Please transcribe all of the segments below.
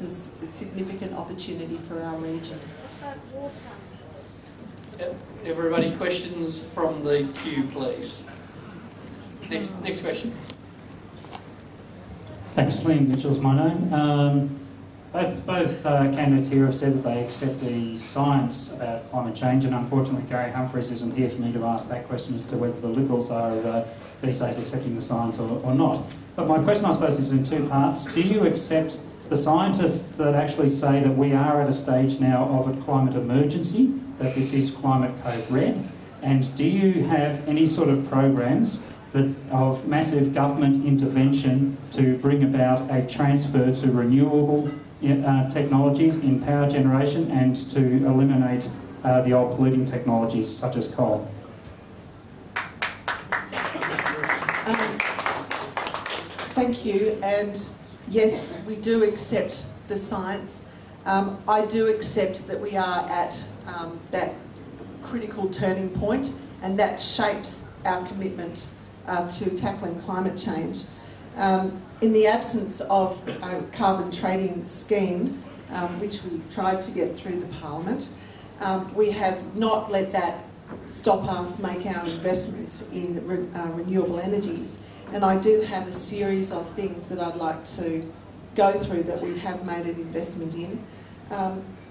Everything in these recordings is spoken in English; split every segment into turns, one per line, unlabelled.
it's a significant opportunity for our region.
Yep. Everybody, questions from the queue, please. Next question.
Thanks, Liam Mitchell's my name. Both candidates here have said that they accept the science about climate change, and unfortunately Gary Humphries isn't here for me to ask that question as to whether the Liberals are these days accepting the science or not. But my question, I suppose, is in two parts. Do you accept the scientists that actually say that we are at a stage now of a climate emergency, that this is climate code red? And do you have any sort of programs of massive government intervention to bring about a transfer to renewable technologies in power generation and to eliminate the old polluting technologies such as coal?
Thank you, and yes, we do accept the science. I do accept that we are at that critical turning point, and that shapes our commitment to tackling climate change. In the absence of a carbon trading scheme, which we tried to get through the Parliament, we have not let that stop us make our investments in renewable energies. And I do have a series of things that I'd like to go through that we have made an investment in.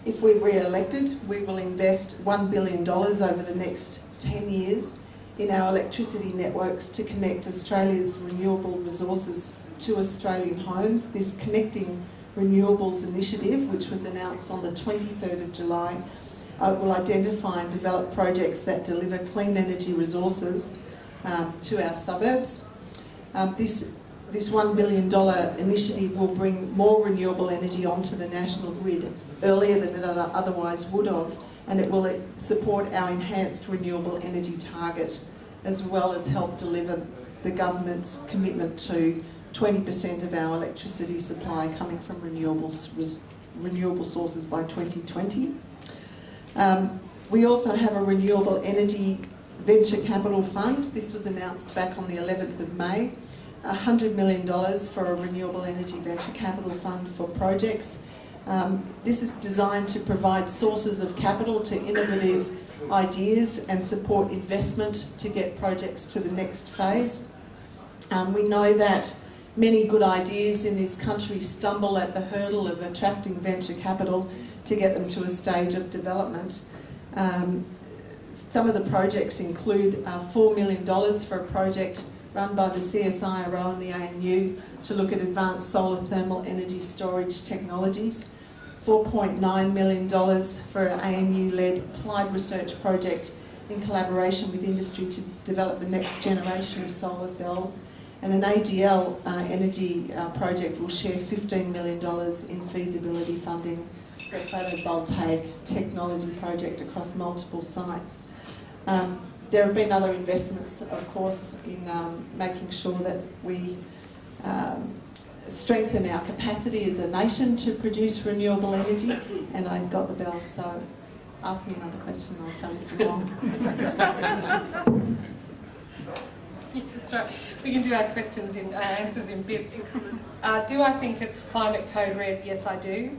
If we're re-elected, we will invest $1 billion over the next 10 years in our electricity networks to connect Australia's renewable resources to Australian homes. This Connecting Renewables initiative, which was announced on the 23rd of July, will identify and develop projects that deliver clean energy resources to our suburbs. This $1 billion initiative will bring more renewable energy onto the national grid earlier than it otherwise would have, and it will support our enhanced renewable energy target, as well as help deliver the government's commitment to 20% of our electricity supply coming from renewable sources by 2020. We also have a renewable energy venture capital fund. This was announced back on the 11th of May. $100 million for a renewable energy venture capital fund for projects. This is designed to provide sources of capital to innovative ideas and support investment to get projects to the next phase. We know that many good ideas in this country stumble at the hurdle of attracting venture capital to get them to a stage of development. Some of the projects include $4 million for a project run by the CSIRO and the ANU to look at advanced solar thermal energy storage technologies, $4.9 million for an ANU-led applied research project in collaboration with industry to develop the next generation of solar cells, and an AGL energy project will share $15 million in feasibility funding for a photovoltaic technology project across multiple sites. There have been other investments, of course, in making sure that we strengthen our capacity as a nation to produce renewable energy. And I got the bell, so ask me another question and I'll tell you some more.
That's right. We can do our questions in answers in bits. Do I think it's climate code red? Yes, I do.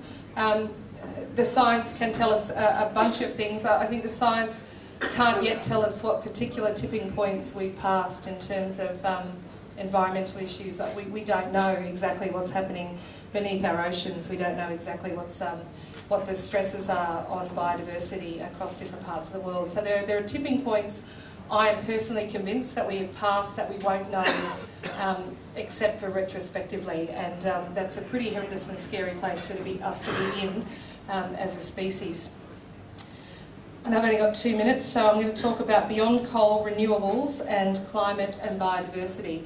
The science can tell us a bunch of things. I think the science can't yet tell us what particular tipping points we've passed in terms of environmental issues. We don't know exactly what's happening beneath our oceans. We don't know exactly what the stresses are on biodiversity across different parts of the world. So there are tipping points I am personally convinced that we have passed that we won't know except for retrospectively, and that's a pretty horrendous and scary place for us to be in as a species. And I've only got 2 minutes, so I'm going to talk about beyond coal, renewables and climate and biodiversity.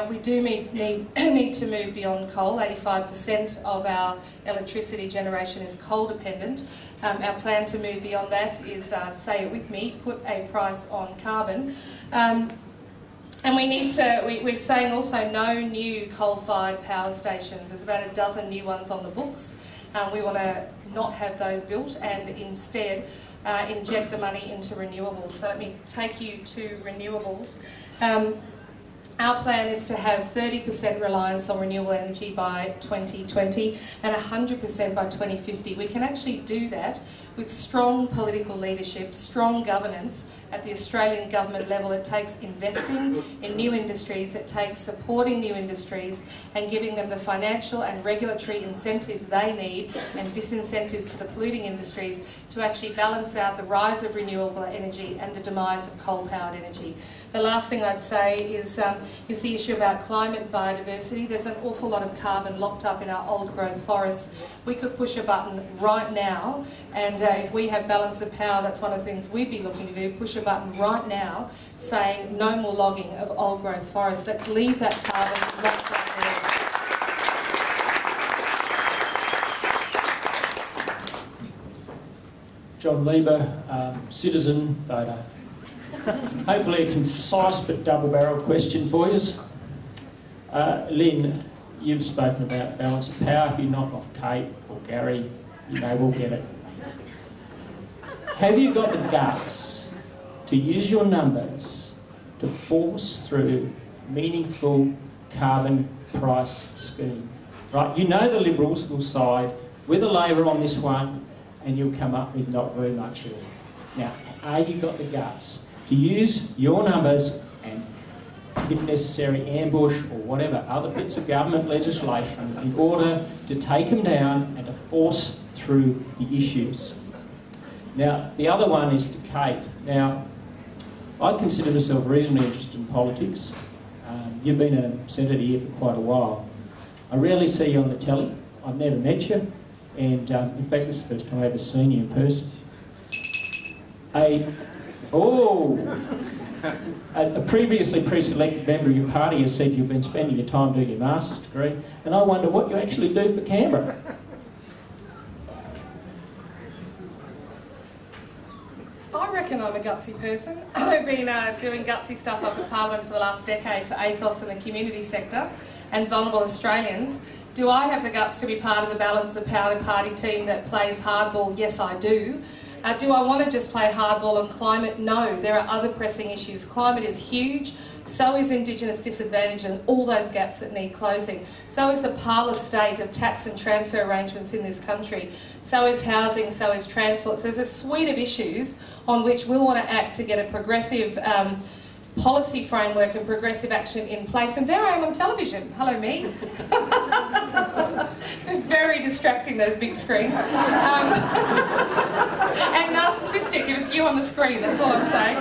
We do need to move beyond coal. 85% of our electricity generation is coal dependent. Our plan to move beyond that is, say it with me, put a price on carbon. And we need to, we're saying also no new coal-fired power stations. There's about a dozen new ones on the books. We want to not have those built and instead inject the money into renewables. So let me take you to renewables. Our plan is to have 30% reliance on renewable energy by 2020 and 100% by 2050. We can actually do that with strong political leadership, strong governance at the Australian government level. It takes investing in new industries, it takes supporting new industries and giving them the financial and regulatory incentives they need and disincentives to the polluting industries to actually balance out the rise of renewable energy and the demise of coal-powered energy. The last thing I'd say is the issue about climate and biodiversity. There's an awful lot of carbon locked up in our old growth forests. We could push a button right now, and if we have balance of power, that's one of the things we'd be looking to do, push a button right now saying no more logging of old growth forests. Let's leave that carbon locked up there.
John Lieber, citizen voter. Hopefully a concise but double-barrelled question for you. Lynn, you've spoken about balance of power. If you knock off Kate or Gary, you may well get it. Have you got the guts to use your numbers to force through meaningful carbon price scheme? Right, you know the Liberals will side with the Labor on this one and you'll come up with not very much really. Now, are you got the guts to use your numbers and, if necessary, ambush or whatever other bits of government legislation in order to take them down and to force through the issues? Now, the other one is to Kate. Now, I consider myself reasonably interested in politics. You've been a senator here for quite a while. I rarely see you on the telly. I've never met you. And in fact, this is the first time I've ever seen you in person. A previously pre-selected member of your party has said you've been spending your time doing your master's degree, and I wonder what you actually do for Canberra.
I reckon I'm a gutsy person. I've been doing gutsy stuff up at Parliament for the last decade for ACOS and the community sector and vulnerable Australians. Do I have the guts to be part of the balance of power party team that plays hardball? Yes, I do. Do I want to just play hardball on climate? No, there are other pressing issues. Climate is huge, so is Indigenous disadvantage and all those gaps that need closing. So is the parlous state of tax and transfer arrangements in this country. So is housing, so is transport. So there's a suite of issues on which we'll want to act to get a progressive policy framework and progressive action in place. And there I am on television. Hello, me. Very distracting, those big screens. And narcissistic if it's you on the screen, that's all I'm saying.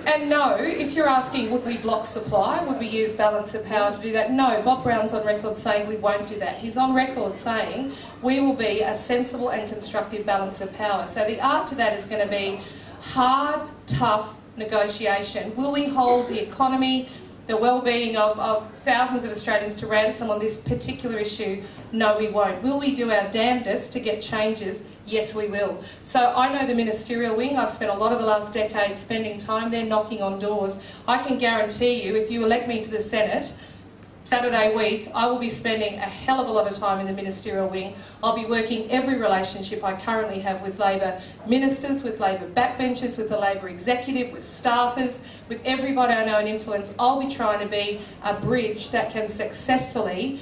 And no, if you're asking would we block supply, would we use balance of power to do that? No, Bob Brown's on record saying we won't do that. He's on record saying we will be a sensible and constructive balance of power. So the art to that is going to be hard, tough negotiation. Will we hold the economy, the well-being of thousands of Australians to ransom on this particular issue? No, we won't. Will we do our damnedest to get changes? Yes, we will. So I know the ministerial wing. I've spent a lot of the last decade spending time there knocking on doors. I can guarantee you, if you elect me to the Senate, Saturday week, I will be spending a hell of a lot of time in the ministerial wing. I'll be working every relationship I currently have with Labor ministers, with Labor backbenchers, with the Labor executive, with staffers, with everybody I know and influence. I'll be trying to be a bridge that can successfully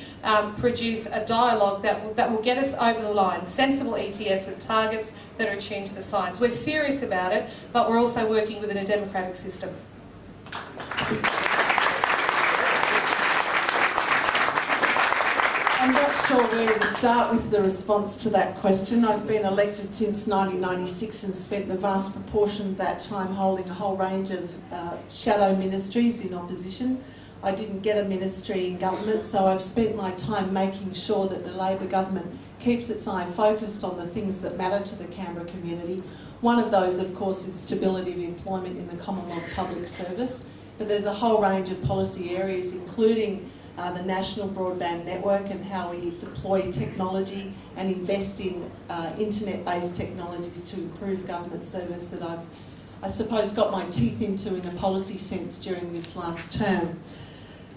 produce a dialogue that will get us over the line. Sensible ETS with targets that are attuned to the science. We're serious about it, but we're also working within a democratic system.
I'm not sure where to start with the response to that question. I've been elected since 1996 and spent the vast proportion of that time holding a whole range of shadow ministries in opposition. I didn't get a ministry in government, so I've spent my time making sure that the Labor government keeps its eye focused on the things that matter to the Canberra community. One of those, of course, is stability of employment in the Commonwealth Public Service, but there's a whole range of policy areas, including the national broadband network and how we deploy technology and invest in internet-based technologies to improve government service that I've, I suppose, got my teeth into in a policy sense during this last term.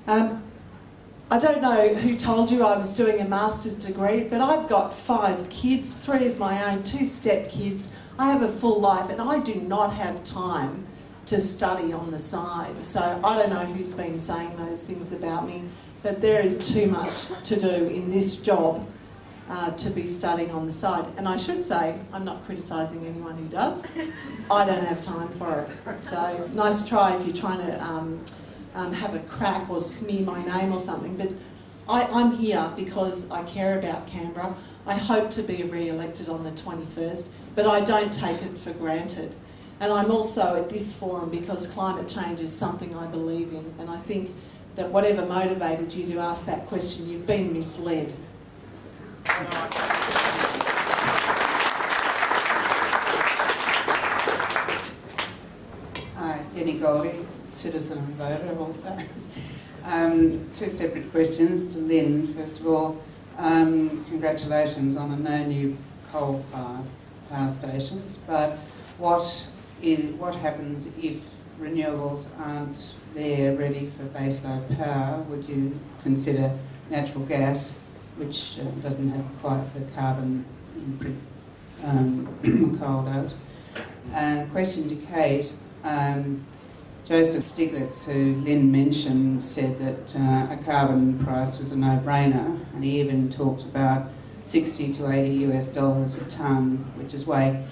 I don't know who told you I was doing a master's degree, but I've got 5 kids, 3 of my own, 2 step kids. I have a full life and I do not have time to study on the side. So I don't know who's been saying those things about me, but there is too much to do in this job to be studying on the side. And I should say, I'm not criticising anyone who does. I don't have time for it. So nice try if you're trying to have a crack or smear my name or something. But I'm here because I care about Canberra. I hope to be re-elected on the 21st, but I don't take it for granted. And I'm also at this forum because climate change is something I believe in, and I think that whatever motivated you to ask that question, you've been misled.
Hi, Jenny Goldie, citizen and voter also. Two separate questions to Lynn. First of all, congratulations on a no new coal-fired power stations, but what happens if renewables aren't there ready for baseload power? Would you consider natural gas, which doesn't have quite the carbon imprint coal does? And question to Kate, Joseph Stiglitz, who Lynn mentioned, said that a carbon price was a no-brainer, and he even talked about $60 to $80 a tonne, which is way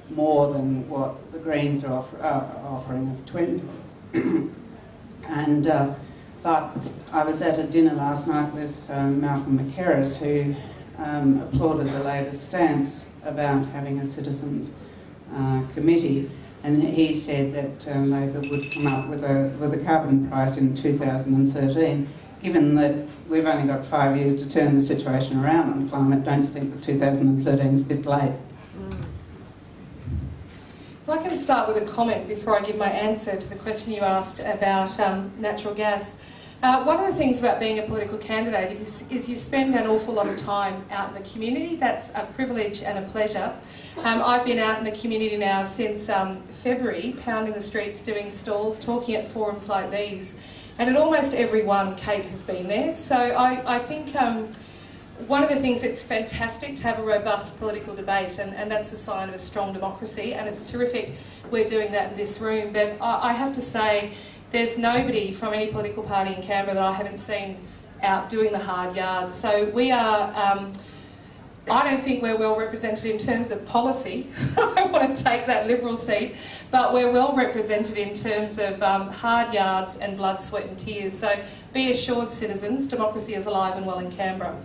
more than what the Greens are offering of $20. And but I was at a dinner last night with Malcolm McCarris, who applauded the Labor stance about having a citizens committee, and he said that Labor would come up with a carbon price in 2013. Given that we've only got 5 years to turn the situation around on climate, don't you think that 2013 is a bit late?
If I can start with a comment before I give my answer to the question you asked about natural gas. One of the things about being a political candidate is you spend an awful lot of time out in the community. That's a privilege and a pleasure. I've been out in the community now since February, pounding the streets, doing stalls, talking at forums like these. And at almost every one, Kate has been there. So I think one of the things that's fantastic to have a robust political debate, and that's a sign of a strong democracy, and it's terrific we're doing that in this room. But I have to say, there's nobody from any political party in Canberra that I haven't seen out doing the hard yards. So we are, I don't think we're well represented in terms of policy. I don't want to take that Liberal seat, but we're well represented in terms of hard yards and blood, sweat and tears. So be assured, citizens, democracy is alive and well in Canberra.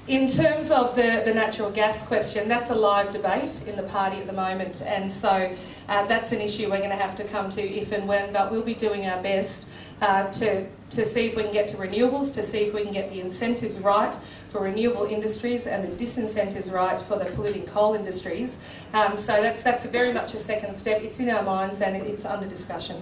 In terms of the natural gas question, that's a live debate in the party at the moment, and so that's an issue we're going to have to come to if and when, but we'll be doing our best to see if we can get to renewables, to see if we can get the incentives right for renewable industries and the disincentives right for the polluting coal industries. So that's very much a second step. It's in our minds and it's under discussion.